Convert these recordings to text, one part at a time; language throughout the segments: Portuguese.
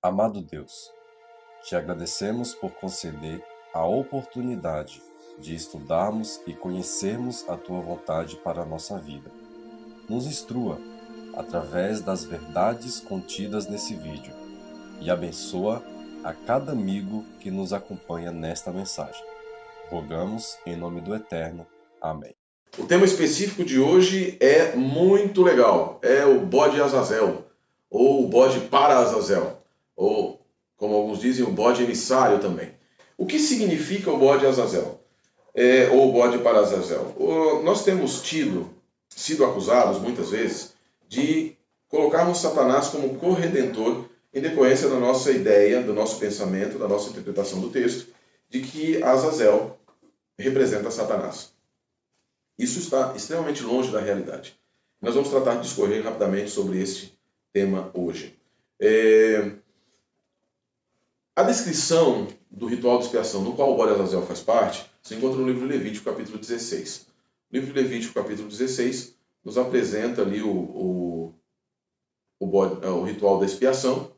Amado Deus, te agradecemos por conceder a oportunidade de estudarmos e conhecermos a Tua vontade para a nossa vida. Nos instrua através das verdades contidas nesse vídeo e abençoa a cada amigo que nos acompanha nesta mensagem. Rogamos em nome do Eterno. Amém. O tema específico de hoje é muito legal. É o bode Azazel, ou o bode para Azazel, ou, como alguns dizem, o bode emissário também. O que significa o bode Azazel? Ou o bode para Azazel? Nós temos sido acusados, muitas vezes, de colocarmos Satanás como corredentor em decorrência da nossa ideia, do nosso pensamento, da nossa interpretação do texto, de que Azazel representa Satanás. Isso está extremamente longe da realidade. Nós vamos tratar de discorrer rapidamente sobre este tema hoje. A descrição do ritual de expiação, do qual o bode Azazel faz parte, se encontra no livro de Levítico, capítulo 16. O livro de Levítico, capítulo 16, nos apresenta ali o ritual da expiação.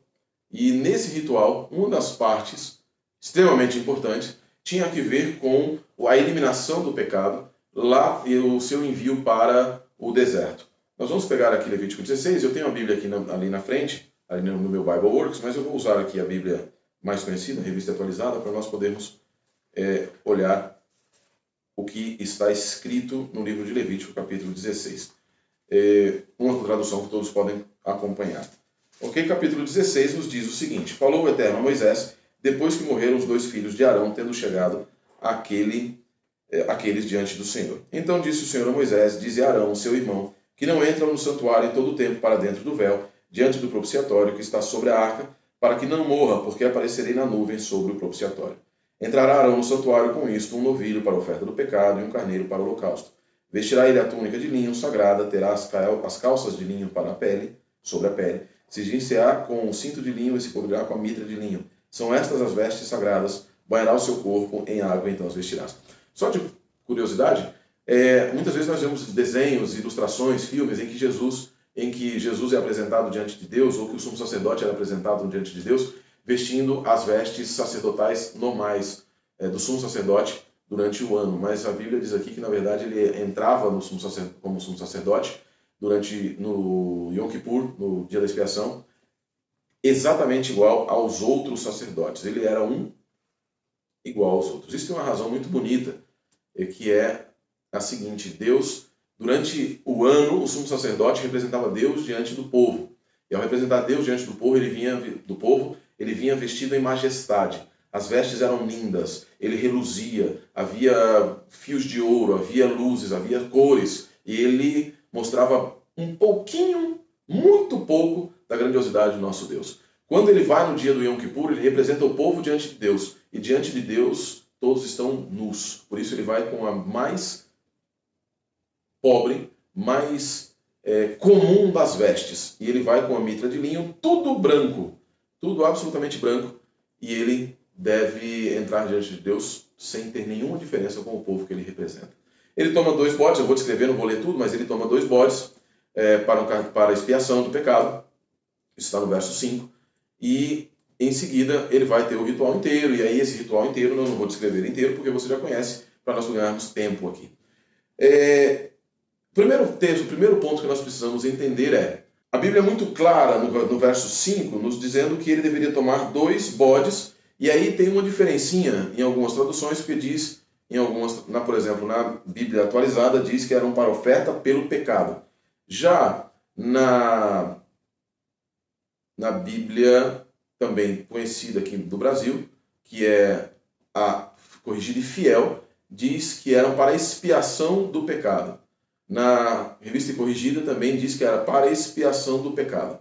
E nesse ritual, uma das partes extremamente importantes tinha que ver com a eliminação do pecado lá e o seu envio para o deserto. Nós vamos pegar aqui Levítico 16, eu tenho a Bíblia aqui ali na frente, ali no meu Bible Works, mas eu vou usar aqui a Bíblia mais conhecida, a revista atualizada, para nós podermos olhar o que está escrito no livro de Levítico, capítulo 16. Uma tradução que todos podem acompanhar. Ok, capítulo 16 nos diz o seguinte: Falou o Eterno a Moisés, depois que morreram os 2 filhos de Arão, tendo chegado aqueles diante do Senhor. Então disse o Senhor a Moisés: Dize a Arão, seu irmão, que não entram no santuário em todo o tempo para dentro do véu, diante do propiciatório que está sobre a arca, para que não morra, porque aparecerei na nuvem sobre o propiciatório. Entrará Arão no santuário com isto, um novilho para a oferta do pecado e um carneiro para o holocausto. Vestirá ele a túnica de linho sagrada, terá as calças de linho para a pele, sobre a pele, cingir-se-á com um cinto de linho e se cobrirá com a mitra de linho. São estas as vestes sagradas, banhará o seu corpo em água, então as vestirás. Só de curiosidade, muitas vezes nós vemos desenhos, ilustrações, filmes em que Jesus é apresentado diante de Deus, ou que o sumo sacerdote era apresentado diante de Deus, vestindo as vestes sacerdotais normais do sumo sacerdote durante o ano. Mas a Bíblia diz aqui que, na verdade, ele entrava como sumo sacerdote no Yom Kippur, no dia da expiação, exatamente igual aos outros sacerdotes. Ele era igual aos outros. Isso tem uma razão muito bonita, que é a seguinte: Deus, durante o ano, o sumo sacerdote representava Deus diante do povo. E ao representar Deus diante do povo, ele vinha vestido em majestade. As vestes eram lindas, ele reluzia, havia fios de ouro, havia luzes, havia cores, e ele mostrava um pouquinho, muito pouco, da grandiosidade do nosso Deus. Quando ele vai no dia do Yom Kippur, ele representa o povo diante de Deus, e diante de Deus todos estão nus. Por isso ele vai com a mais pobre, mais comum das vestes, e ele vai com a mitra de linho, tudo branco, tudo absolutamente branco, e ele deve entrar diante de Deus sem ter nenhuma diferença com o povo que ele representa. Ele toma 2 bodes, eu vou descrever, não vou ler tudo, mas ele toma 2 bodes para a expiação do pecado. Isso está no verso 5. E em seguida ele vai ter o ritual inteiro, e aí esse ritual inteiro eu não vou descrever inteiro, porque você já conhece, para nós ganharmos tempo aqui. O primeiro ponto que nós precisamos entender a Bíblia é muito clara no verso 5, nos dizendo que ele deveria tomar 2 bodes, e aí tem uma diferencinha em algumas traduções, porque diz, por exemplo, na Bíblia atualizada, diz que eram para oferta pelo pecado. Já na Bíblia também conhecida aqui do Brasil, que é a Corrigida e Fiel, diz que eram para expiação do pecado. Na Revista e Corrigida também diz que era para expiação do pecado.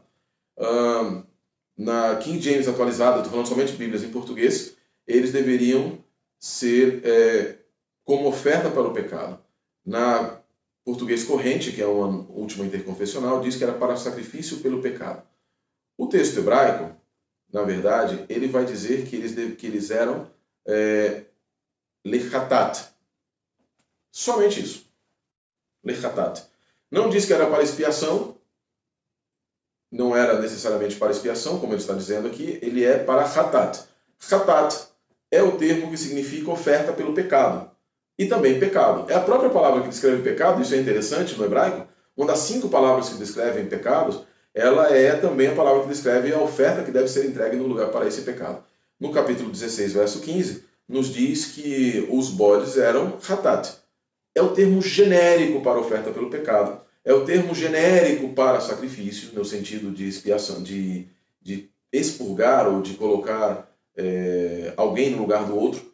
Na King James atualizada, estou falando somente Bíblias em português, eles deveriam ser como oferta para o pecado. Na Português Corrente, que é uma última interconfessional, diz que era para sacrifício pelo pecado. O texto hebraico, na verdade, ele vai dizer que eles eram lechatat. Somente isso. Lechatat. Não diz que era para expiação, não era necessariamente para expiação, como ele está dizendo aqui, ele é para hatat. Hatat é o termo que significa oferta pelo pecado. E também pecado. É a própria palavra que descreve pecado, isso é interessante no hebraico. Uma das 5 palavras que descrevem pecados, ela é também a palavra que descreve a oferta que deve ser entregue no lugar para esse pecado. No capítulo 16, verso 15, nos diz que os bodes eram hatat. É o termo genérico para oferta pelo pecado. É o termo genérico para sacrifício, no sentido de expiação, de expurgar ou de colocar alguém no lugar do outro.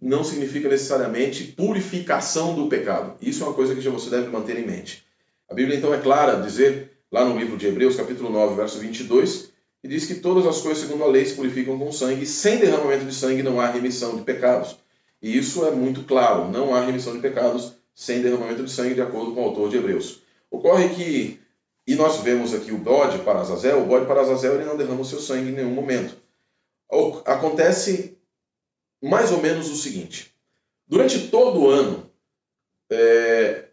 Não significa necessariamente purificação do pecado. Isso é uma coisa que você deve manter em mente. A Bíblia então é clara a dizer, lá no livro de Hebreus, capítulo 9, verso 22, que diz que todas as coisas segundo a lei se purificam com sangue, e sem derramamento de sangue não há remissão de pecados. E isso é muito claro, não há remissão de pecados sem derramamento de sangue, de acordo com o autor de Hebreus. Ocorre que, e nós vemos aqui o bode para Azazel ele não derrama o seu sangue em nenhum momento. Acontece mais ou menos o seguinte: durante todo o ano,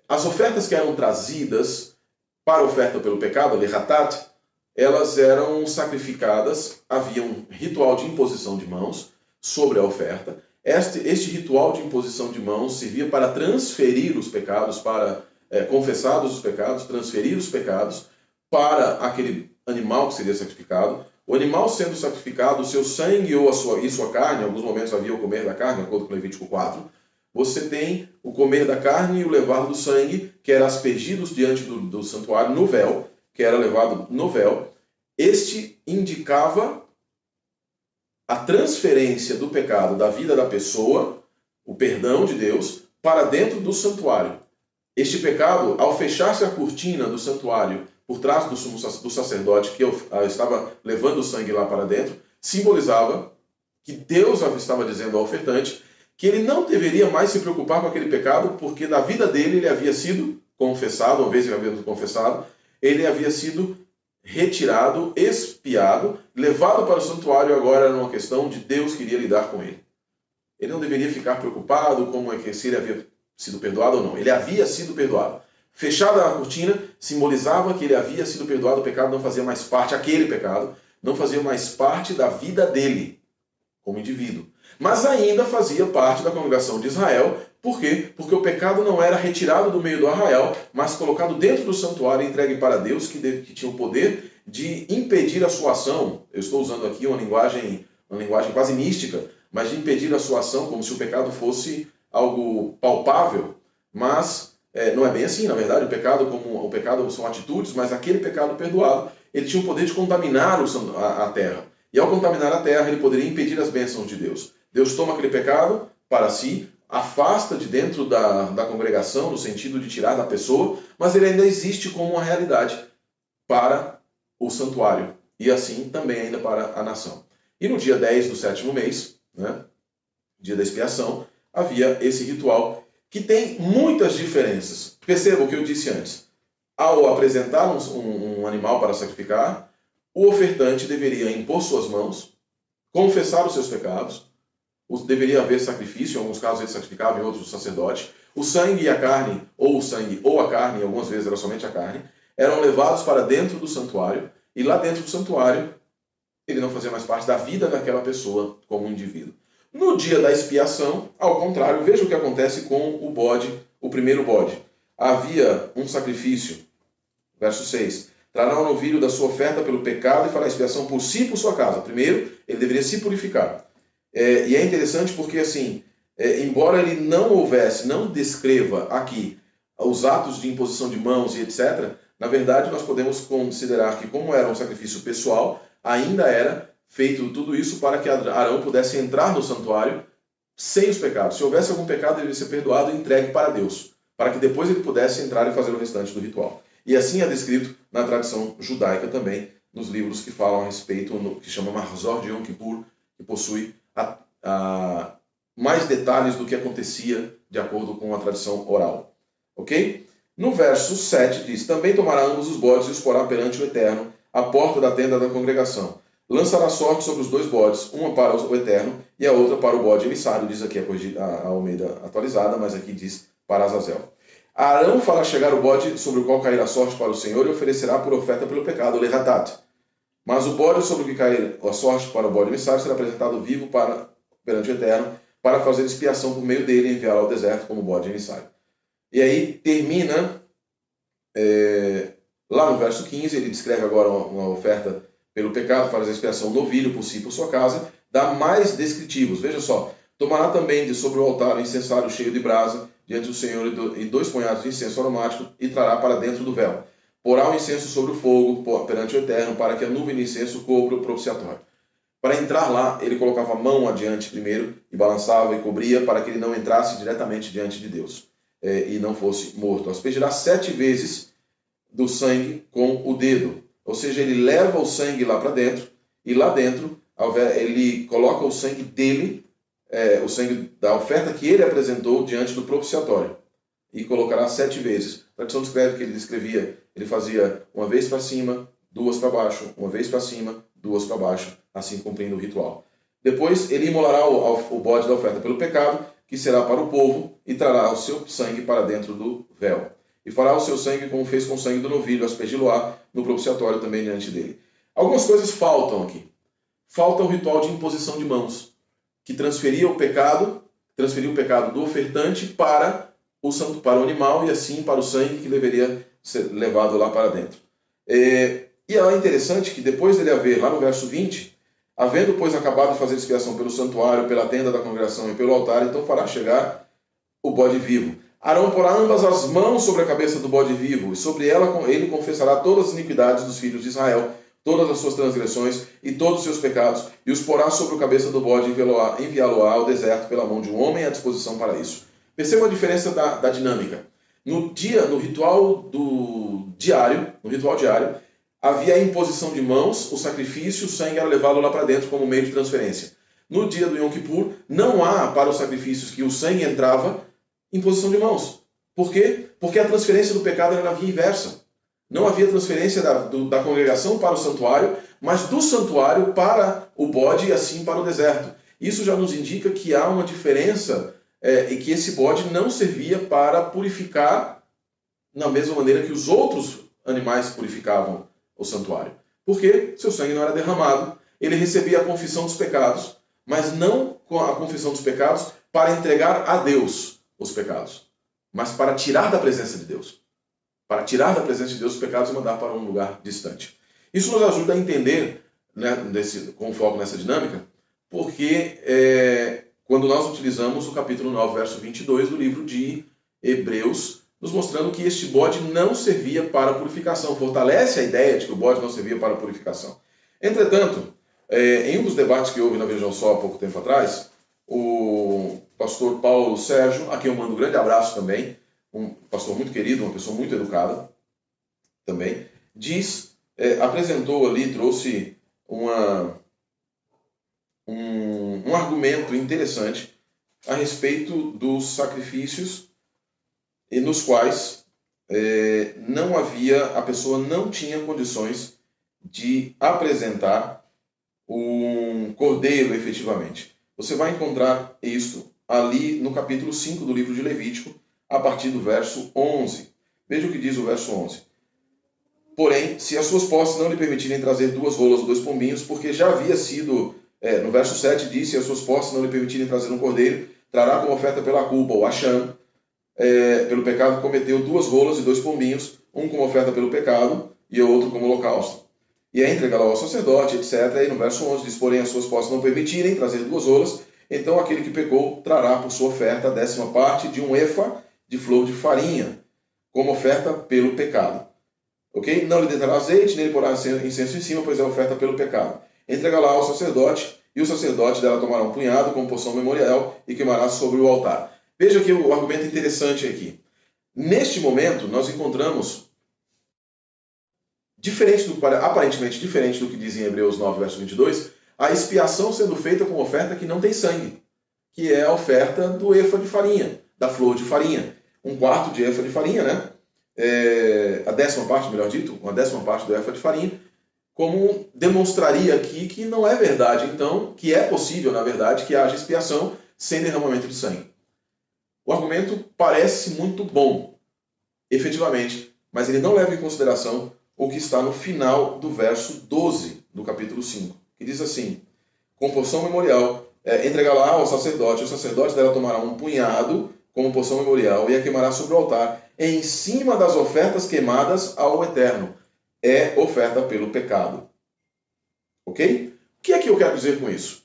as ofertas que eram trazidas para a oferta pelo pecado, lehatat, elas eram sacrificadas, havia um ritual de imposição de mãos sobre a oferta. Este ritual de imposição de mãos servia para transferir os pecados, para confessados os pecados, transferir os pecados para aquele animal que seria sacrificado. O animal sendo sacrificado, o seu sangue ou sua carne, em alguns momentos havia o comer da carne, de acordo com Levítico 4, você tem o comer da carne e o levar do sangue, que era aspergidos diante do santuário no véu, que era levado no véu. Este indicava a transferência do pecado da vida da pessoa, o perdão de Deus, para dentro do santuário. Este pecado, ao fechar-se a cortina do santuário por trás do sacerdote que estava levando o sangue lá para dentro, simbolizava que Deus estava dizendo ao ofertante que ele não deveria mais se preocupar com aquele pecado, porque na vida dele ele havia sido confessado, uma vez ele havia sido confessado, ele havia sido retirado, expiado, levado para o santuário, agora era uma questão de Deus queria lidar com ele. Ele não deveria ficar preocupado como é que se ele havia sido perdoado ou não. Ele havia sido perdoado. Fechada a cortina, simbolizava que ele havia sido perdoado, o pecado não fazia mais parte, aquele pecado, não fazia mais parte da vida dele, como indivíduo. Mas ainda fazia parte da congregação de Israel. Por quê? Porque o pecado não era retirado do meio do arraial, mas colocado dentro do santuário e entregue para Deus, que tinha o poder de impedir a sua ação. Eu estou usando aqui uma linguagem quase mística, mas de impedir a sua ação, como se o pecado fosse algo palpável, mas não é bem assim, na verdade. O pecado são atitudes, mas aquele pecado perdoado, ele tinha o poder de contaminar a terra. E ao contaminar a terra, ele poderia impedir as bênçãos de Deus. Deus toma aquele pecado para si, afasta de dentro da congregação, no sentido de tirar da pessoa, mas ele ainda existe como uma realidade para o santuário, e assim também ainda para a nação. E no dia 10 do 7º mês, dia da expiação, havia esse ritual que tem muitas diferenças. Perceba o que eu disse antes. Ao apresentar um animal para sacrificar, o ofertante deveria impor suas mãos, confessar os seus pecados, deveria haver sacrifício, em alguns casos ele sacrificava, em outros o sacerdote. O sangue e a carne, ou o sangue ou a carne, algumas vezes era somente a carne, eram levados para dentro do santuário, e lá dentro do santuário ele não fazia mais parte da vida daquela pessoa como indivíduo. No dia da expiação, ao contrário, veja o que acontece com o bode, o primeiro bode. Havia um sacrifício, verso 6, trará um novilho da sua oferta pelo pecado e fará expiação por si e por sua casa. Primeiro, ele deveria se purificar. E é interessante porque, assim, embora ele não descreva aqui os atos de imposição de mãos e etc., na verdade nós podemos considerar que, como era um sacrifício pessoal, ainda era feito tudo isso para que Arão pudesse entrar no santuário sem os pecados. Se houvesse algum pecado, ele deveria ser perdoado e entregue para Deus, para que depois ele pudesse entrar e fazer o restante do ritual. E assim é descrito na tradição judaica também, nos livros que falam a respeito, que chama Marzor de Yom Kippur, que possui mais detalhes do que acontecia de acordo com a tradição oral. Ok? No verso 7 diz: também tomará ambos os bodes e os porá perante o Eterno, à porta da tenda da congregação. Lançará sorte sobre os 2 bodes, uma para o Eterno e a outra para o bode emissário. Diz aqui a Almeida atualizada, mas aqui diz para Azazel. Arão fará chegar o bode sobre o qual cair a sorte para o Senhor e oferecerá por oferta pelo pecado, o lehatat. Mas o bode sobre o que cair a sorte para o bode emissário será apresentado vivo perante o Eterno, para fazer expiação por meio dele e enviá-lo ao deserto como bode emissário. E aí termina, lá no verso 15, ele descreve agora uma oferta pelo pecado, faz a expiação novilho por si e por sua casa, dá mais descritivos. Veja só, tomará também de sobre o altar o incensário cheio de brasa diante do Senhor e 2 punhados de incenso aromático e trará para dentro do véu. Porá o incenso sobre o fogo perante o Eterno, para que a nuvem de incenso cubra o propiciatório. Para entrar lá, ele colocava a mão adiante primeiro e balançava e cobria para que ele não entrasse diretamente diante de Deus e não fosse morto. Aspergirá 7 vezes do sangue com o dedo. Ou seja, ele leva o sangue lá para dentro e lá dentro ele coloca o sangue dele, o sangue da oferta que ele apresentou diante do propiciatório e colocará 7 vezes. A tradição descreve que ele fazia uma vez para cima, 2 para baixo, uma vez para cima, 2 para baixo, assim cumprindo o ritual. Depois ele imolará o bode da oferta pelo pecado, que será para o povo, e trará o seu sangue para dentro do véu. E fará o seu sangue como fez com o sangue do novilho, aspergi-lo-á no propiciatório também diante dele. Algumas coisas faltam aqui. Falta o ritual de imposição de mãos, que transferia o pecado do ofertante para o animal e assim para o sangue que deveria ser levado lá para dentro. E é interessante que depois dele haver, lá no verso 20, havendo, pois, acabado de fazer expiação pelo santuário, pela tenda da congregação e pelo altar, então fará chegar o bode vivo. Arão porá ambas as mãos sobre a cabeça do bode vivo, e sobre ela ele confessará todas as iniquidades dos filhos de Israel, todas as suas transgressões e todos os seus pecados, e os porá sobre a cabeça do bode e enviá-lo-á ao deserto pela mão de um homem à disposição para isso. Perceba a diferença da dinâmica. No ritual diário, havia a imposição de mãos, o sacrifício, o sangue era levado lá para dentro como meio de transferência. No dia do Yom Kippur, não há para os sacrifícios que o sangue entrava imposição de mãos. Por quê? Porque a transferência do pecado era na via inversa. Não havia transferência da congregação para o santuário, mas do santuário para o bode e assim para o deserto. Isso já nos indica que há uma diferença e que esse bode não servia para purificar na mesma maneira que os outros animais purificavam o santuário. Porque seu sangue não era derramado, ele recebia a confissão dos pecados, mas não com a confissão dos pecados para entregar a Deus os pecados, mas para tirar da presença de Deus. Para tirar da presença de Deus os pecados e mandar para um lugar distante. Isso nos ajuda a entender, né, com foco nessa dinâmica, porque quando nós utilizamos o capítulo 9, verso 22 do livro de Hebreus, nos mostrando que este bode não servia para a purificação. Fortalece a ideia de que o bode não servia para a purificação. Entretanto, em um dos debates que houve na Vejam Só há pouco tempo atrás, o pastor Paulo Sérgio, a quem eu mando um grande abraço também, um pastor muito querido, uma pessoa muito educada também, apresentou ali, trouxe um argumento interessante a respeito dos sacrifícios nos quais a pessoa não tinha condições de apresentar um cordeiro efetivamente. Você vai encontrar isso ali no capítulo 5 do livro de Levítico, a partir do verso 11. Veja o que diz o verso 11. Porém, se as suas posses não lhe permitirem trazer 2 rolas ou 2 pombinhos, porque já havia sido, no verso 7 diz, se as suas posses não lhe permitirem trazer um cordeiro, trará como oferta pela culpa o Acham, pelo pecado cometeu 2 rolas e 2 pombinhos, um como oferta pelo pecado e o outro como holocausto. E aí entregará ao sacerdote, etc. E no verso 11 diz, porém as suas posses não permitirem trazer 2 rolas, então aquele que pecou trará por sua oferta a 10ª parte de um efa de flor de farinha, como oferta pelo pecado. Ok? Não lhe deitará azeite, nem lhe porá incenso em cima, pois é oferta pelo pecado. Entregará ao sacerdote, e o sacerdote dela tomará um punhado como porção memorial e queimará sobre o altar. Veja aqui o argumento interessante aqui. Neste momento, nós encontramos, aparentemente diferente do que diz em Hebreus 9, verso 22, a expiação sendo feita com oferta que não tem sangue, que é a oferta do efa de farinha, da flor de farinha. 1/4 de efa de farinha, né? A 10ª parte, melhor dito, uma 10ª parte do efa de farinha, como demonstraria aqui que não é verdade, então, que é possível, na verdade, que haja expiação sem derramamento de sangue. O argumento parece muito bom, efetivamente, mas ele não leva em consideração o que está no final do verso 12 do capítulo 5, que diz assim: com porção memorial, entregá-la ao sacerdote, o sacerdote dela tomará um punhado como porção memorial e a queimará sobre o altar, em cima das ofertas queimadas ao Eterno. É oferta pelo pecado. Ok? O que é que eu quero dizer com isso?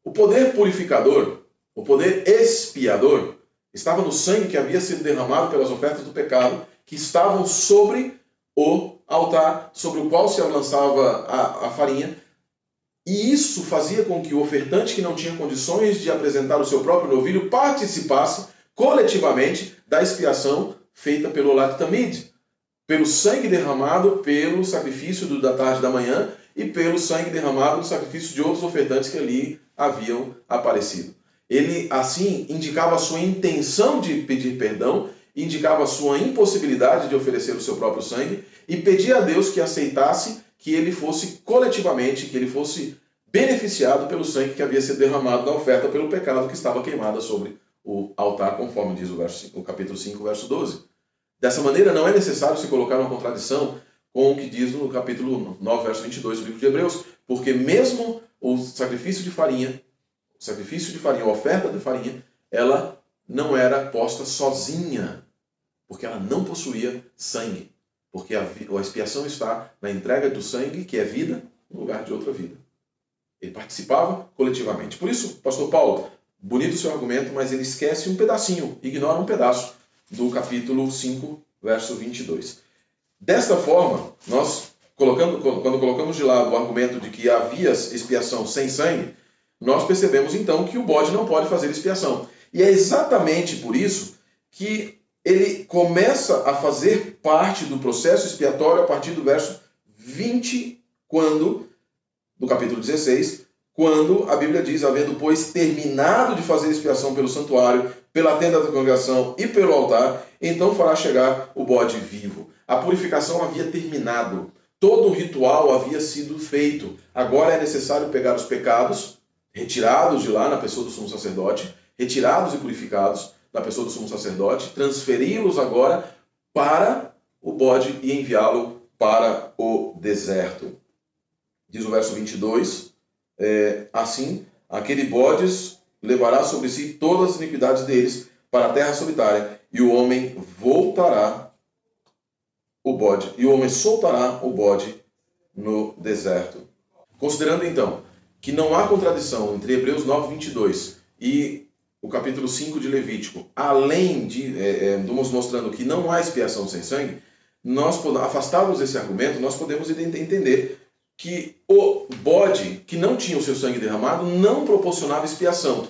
O poder purificador, o poder expiador, estava no sangue que havia sido derramado pelas ofertas do pecado, que estavam sobre o altar, sobre o qual se lançava a farinha. E isso fazia com que o ofertante que não tinha condições de apresentar o seu próprio novilho participasse coletivamente da expiação feita pelo Olat Tamid, pelo sangue derramado pelo sacrifício da tarde e da manhã e pelo sangue derramado do sacrifício de outros ofertantes que ali haviam aparecido. Ele, assim, indicava a sua intenção de pedir perdão, indicava a sua impossibilidade de oferecer o seu próprio sangue e pedia a Deus que aceitasse que ele fosse coletivamente, que ele fosse beneficiado pelo sangue que havia sido derramado na oferta pelo pecado que estava queimada sobre o altar, conforme diz o capítulo 5, verso 12. Dessa maneira, não é necessário se colocar uma contradição com o que diz no capítulo 9, verso 22 do livro de Hebreus, porque mesmo o sacrifício de farinha, a oferta de farinha, ela não era posta sozinha, porque ela não possuía sangue, porque a expiação está na entrega do sangue, que é vida, no lugar de outra vida. Ele participava coletivamente. Por isso, pastor Paulo, bonito o seu argumento, mas ele esquece um pedacinho, ignora um pedaço do capítulo 5, verso 22. Desta forma, nós, quando colocamos de lado o argumento de que havia expiação sem sangue, nós percebemos então que o bode não pode fazer expiação. E é exatamente por isso que ele começa a fazer parte do processo expiatório a partir do verso 20, do capítulo 16, quando a Bíblia diz: havendo, pois, terminado de fazer expiação pelo santuário, pela tenda da congregação e pelo altar, então fará chegar o bode vivo. A purificação havia terminado, todo o ritual havia sido feito. Agora é necessário pegar os pecados, retirados de lá na pessoa do sumo sacerdote, retirados e purificados na pessoa do sumo sacerdote, transferi-los agora para o bode e enviá-lo para o deserto. Diz o verso 22, assim, aquele bode levará sobre si todas as iniquidades deles para a terra solitária, e o homem soltará o bode no deserto. Considerando então que não há contradição entre Hebreus 9, 22 e o capítulo 5 de Levítico, além de nos mostrando que não há expiação sem sangue, nós, afastados desse argumento, nós podemos entender que o bode que não tinha o seu sangue derramado não proporcionava expiação,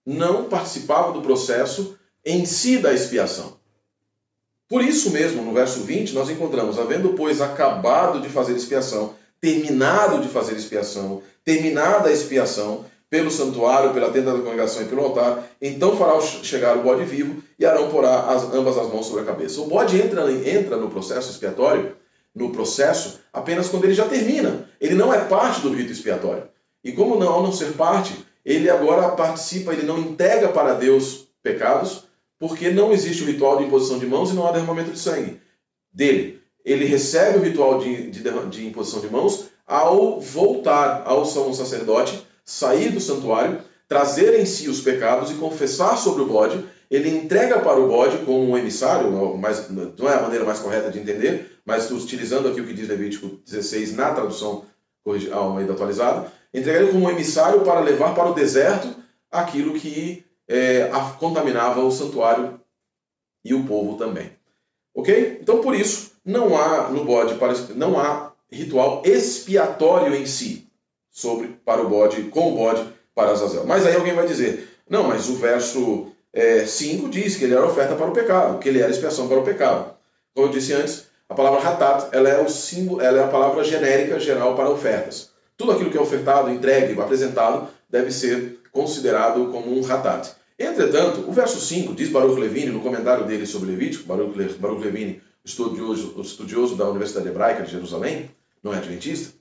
não participava do processo em si da expiação. Por isso mesmo, no verso 20, nós encontramos: havendo, pois, acabado de fazer expiação, terminado de fazer expiação, terminada a expiação, pelo santuário, pela tenda da congregação e pelo altar, então fará chegar o bode vivo e Arão porá ambas as mãos sobre a cabeça. O bode entra no processo expiatório, apenas quando ele já termina. Ele não é parte do rito expiatório. E como ao não ser parte, ele agora participa, ele não entrega para Deus pecados, porque não existe o ritual de imposição de mãos e não há derramamento de sangue dele. Ele recebe o ritual de imposição de mãos ao voltar ao sumo sacerdote, sair do santuário, trazer em si os pecados e confessar sobre o bode. Ele entrega para o bode como um emissário, mas não é a maneira mais correta de entender, mas utilizando aqui o que diz Levítico 16 na tradução Almeida atualizada, entregaria como um emissário para levar para o deserto aquilo que contaminava o santuário e o povo também. Ok? Então, por isso, não há no bode, não há ritual expiatório em si para o bode, com o bode para Azazel. Mas aí alguém vai dizer: não, mas o verso 5 diz que ele era oferta para o pecado, que ele era expiação para o pecado. Como eu disse antes, a palavra hatat, ela é o símbolo, ela é a palavra genérica geral para ofertas. Tudo aquilo que é ofertado, entregue, apresentado, deve ser considerado como um hatat. Entretanto, o verso 5 diz Baruch Levine, no comentário dele sobre Levítico, Baruch Levine, estudioso da Universidade Hebraica de Jerusalém, não é adventista,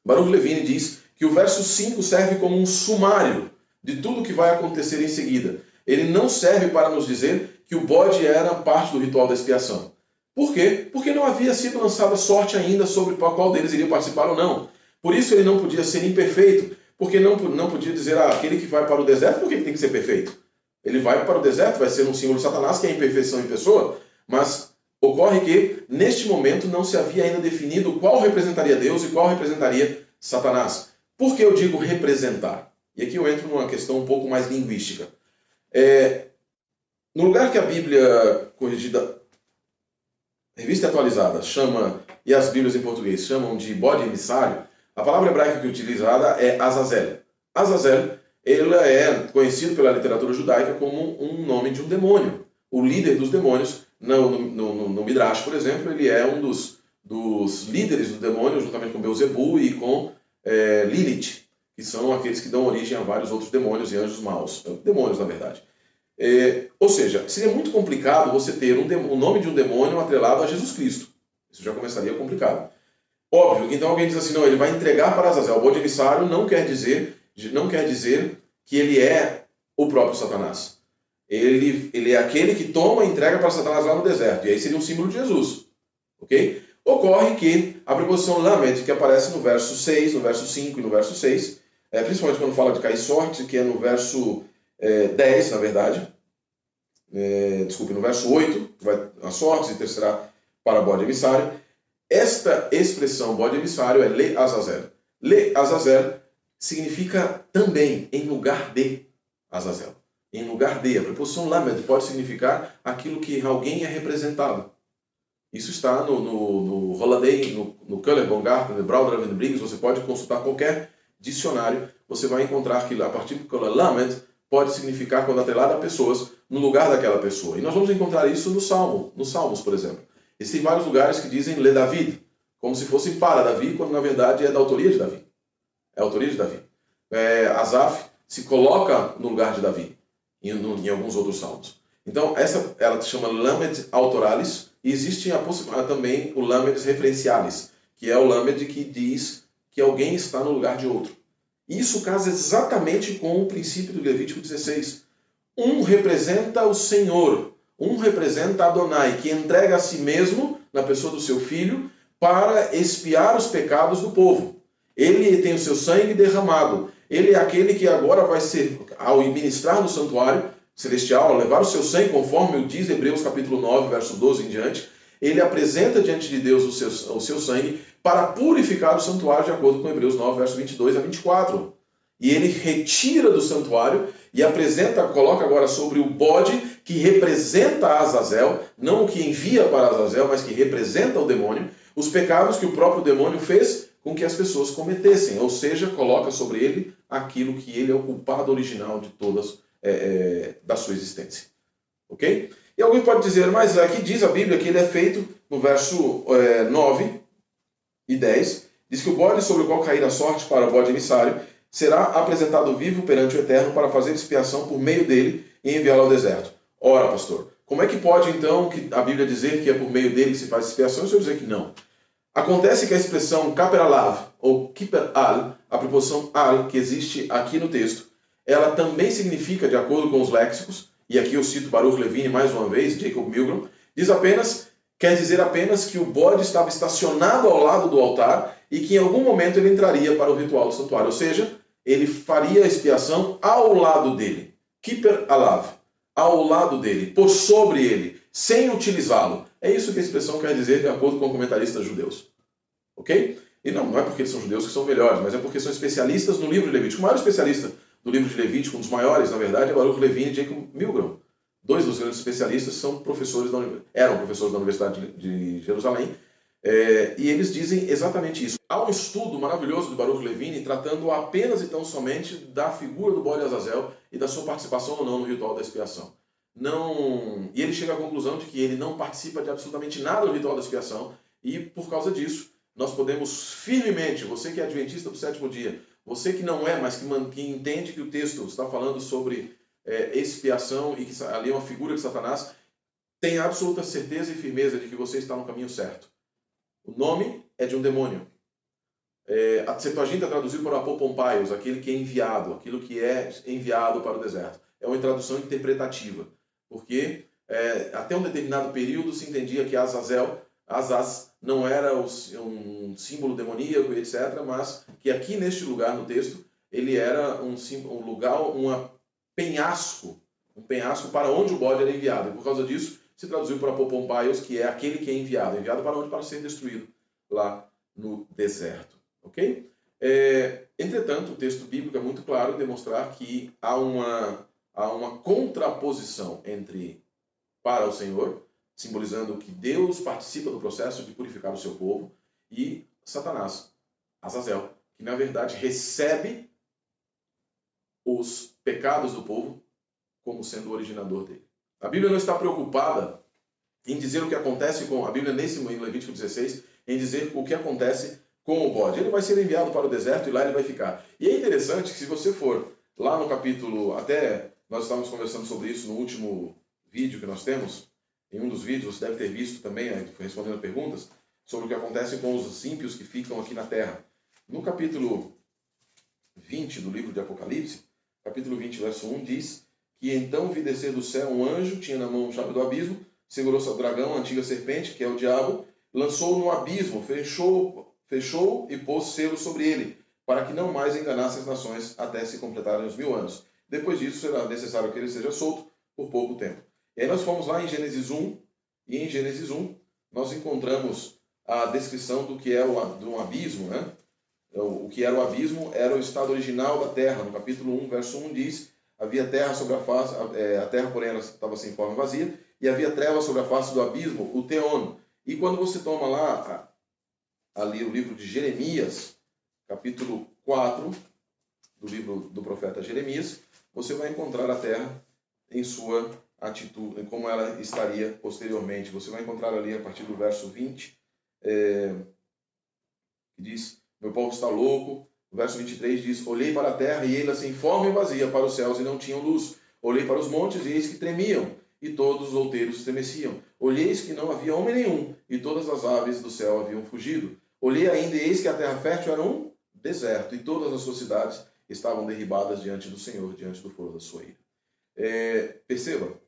Baruch Levine diz que o verso 5 serve como um sumário de tudo que vai acontecer em seguida. Ele não serve para nos dizer que o bode era parte do ritual da expiação. Por quê? Porque não havia sido lançada sorte ainda sobre qual deles iria participar ou não. Por isso ele não podia ser imperfeito, porque não podia dizer, aquele que vai para o deserto, por que tem que ser perfeito? Ele vai para o deserto, vai ser um símbolo de Satanás, que é a imperfeição em pessoa, mas ocorre que, neste momento, não se havia ainda definido qual representaria Deus e qual representaria Satanás. Por que eu digo representar? E aqui eu entro numa questão um pouco mais linguística. No lugar que a Bíblia corrigida, revista atualizada, chama, e as Bíblias em português chamam de bode emissário, a palavra hebraica que é utilizada é Azazel. Azazel, ele é conhecido pela literatura judaica como um nome de um demônio. O líder dos demônios, no Midrash, por exemplo, ele é um dos líderes do demônio, juntamente com Beelzebub e com Lilith, que são aqueles que dão origem a vários outros demônios e anjos maus. Demônios, na verdade. Ou seja, seria muito complicado você ter o nome de um demônio atrelado a Jesus Cristo. Isso já começaria complicado. Óbvio que então alguém diz assim, não, ele vai entregar para Azazel. O bode emissário não quer dizer que ele é o próprio Satanás. Ele é aquele que toma e entrega para Satanás lá no deserto. E aí seria um símbolo de Jesus. Ok? Ocorre que a preposição lamed, que aparece no verso 6, no verso 5 e no verso 6, principalmente quando fala de cair sorte, que é no verso 10, na verdade. Desculpe, no verso 8, vai a sorte, e terceira para bode emissário. Esta expressão bode emissário é Le Azazel. Le Azazel significa também em lugar de Azazel. Em lugar de. A preposição lamed pode significar aquilo que alguém é representado. Isso está no Holiday, no Köhler, Baumgartner, no Brauder, no Briggs. Você pode consultar qualquer dicionário. Você vai encontrar que a partícula lamed pode significar, quando atrelada a pessoas, no lugar daquela pessoa. E nós vamos encontrar isso nos Salmos, por exemplo. Existem vários lugares que dizem Le David, como se fosse para Davi, quando na verdade é da autoria de Davi. É a autoria de Davi. Asaf se coloca no lugar de Davi, em alguns outros salmos. Então, ela se chama Lamed Autoralis, e existe também o Lamed Referencialis, que é o Lamed que diz que alguém está no lugar de outro. Isso casa exatamente com o princípio do Levítico 16. Um representa o Senhor, um representa Adonai, que entrega a si mesmo, na pessoa do seu filho, para expiar os pecados do povo. Ele tem o seu sangue derramado. Ele é aquele que agora vai ser, ao ministrar no santuário celestial, ao levar o seu sangue, conforme diz Hebreus capítulo 9, verso 12 em diante, ele apresenta diante de Deus o seu sangue para purificar o santuário, de acordo com Hebreus 9, verso 22 a 24. E ele retira do santuário e coloca agora sobre o bode que representa Azazel, não o que envia para Azazel, mas que representa o demônio, os pecados que o próprio demônio fez com que as pessoas cometessem, ou seja, coloca sobre ele aquilo que ele é o culpado original de todas da sua existência. Ok? E alguém pode dizer, mas aqui diz a Bíblia que ele é feito, no verso 9 e 10, diz que o bode sobre o qual cair a sorte para o bode emissário será apresentado vivo perante o Eterno para fazer expiação por meio dele e enviá-lo ao deserto. Ora, pastor, como é que pode então a Bíblia dizer que é por meio dele que se faz expiação e se eu dizer que não? Acontece que a expressão kaper alav ou kiper al, a preposição al que existe aqui no texto, ela também significa, de acordo com os léxicos, e aqui eu cito Baruch Levine mais uma vez, Jacob Milgram, quer dizer apenas que o bode estava estacionado ao lado do altar e que em algum momento ele entraria para o ritual do santuário, ou seja, ele faria a expiação ao lado dele, kiper alav, ao lado dele, por sobre ele, sem utilizá-lo. É isso que a expressão quer dizer, de acordo com comentaristas judeus. Ok? E não é porque eles são judeus que são melhores, mas é porque são especialistas no livro de Levítico. O maior especialista do livro de Levítico, um dos maiores, na verdade, é Baruch Levine e Jacob Milgram. Dois dos grandes especialistas eram professores da Universidade de Jerusalém, e eles dizem exatamente isso. Há um estudo maravilhoso do Baruch Levine tratando apenas e tão somente da figura do bode Azazel e da sua participação ou não no ritual da expiação. E ele chega à conclusão de que ele não participa de absolutamente nada no ritual da expiação, e por causa disso, nós podemos firmemente, você que é adventista do sétimo dia, você que não é, mas que entende que o texto está falando sobre expiação e que ali é uma figura de Satanás, tenha absoluta certeza e firmeza de que você está no caminho certo. O nome é de um demônio. A Septuaginta é traduzido por apopompaios, aquele que é enviado, aquilo que é enviado para o deserto. É uma tradução interpretativa, porque Até um determinado período se entendia que Azazel, Azaz, não era um símbolo demoníaco, etc., mas que aqui neste lugar no texto, ele era um lugar, um penhasco para onde o bode era enviado. E por causa disso, se traduziu para Popompaios, que é aquele que é enviado para onde? Para ser destruído, lá no deserto. Ok? Entretanto, o texto bíblico é muito claro em demonstrar que há uma contraposição entre para o Senhor, simbolizando que Deus participa do processo de purificar o seu povo, e Satanás, Azazel, que na verdade recebe os pecados do povo como sendo o originador dele. A Bíblia não está preocupada em dizer o que acontece com a Bíblia nesse em Levítico 16, em dizer o que acontece com o bode. Ele vai ser enviado para o deserto e lá ele vai ficar. E é interessante que se você for lá no capítulo, até nós estávamos conversando sobre isso no último vídeo que nós temos, em um dos vídeos você deve ter visto também, respondendo perguntas, sobre o que acontece com os ímpios que ficam aqui na terra. No capítulo 20 do livro de Apocalipse, capítulo 20, verso 1, diz que então vi descer do céu um anjo, tinha na mão a chave do abismo, segurou o dragão, a antiga serpente, que é o diabo, lançou-o no abismo, fechou e pôs selo sobre ele, para que não mais enganasse as nações até se completarem os 1000 anos. Depois disso será necessário que ele seja solto por pouco tempo. E aí nós fomos lá em Gênesis 1, e em Gênesis 1 nós encontramos a descrição do que é um abismo, né? O que era o abismo era o estado original da terra. No capítulo 1, verso 1 diz: havia terra sobre a face, a terra, porém, ela estava sem forma e vazia, e havia trevas sobre a face do abismo, o Teon. E quando você toma lá, ali o livro de Jeremias, capítulo 4, do livro do profeta Jeremias, você vai encontrar a terra em sua atitude, como ela estaria posteriormente. Você vai encontrar ali a partir do verso 20, que diz: meu povo está louco. O verso 23 diz: olhei para a terra e ela sem forma e vazia, para os céus e não tinham luz. Olhei para os montes e eis que tremiam, e todos os outeiros estremeciam. Olhei que não havia homem nenhum, e todas as aves do céu haviam fugido. Olhei ainda e eis que a terra fértil era um deserto, e todas as suas cidades estavam derribadas diante do Senhor, diante do foro da sua ira. Perceba,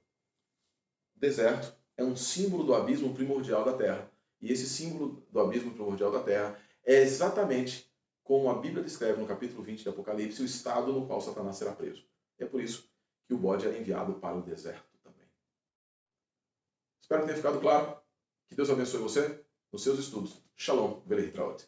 deserto é um símbolo do abismo primordial da terra. E esse símbolo do abismo primordial da terra é exatamente como a Bíblia descreve no capítulo 20 de Apocalipse, o estado no qual Satanás será preso. É por isso que o bode era enviado para o deserto também. Espero que tenha ficado claro. Que Deus abençoe você nos seus estudos. Shalom, Velehitraot.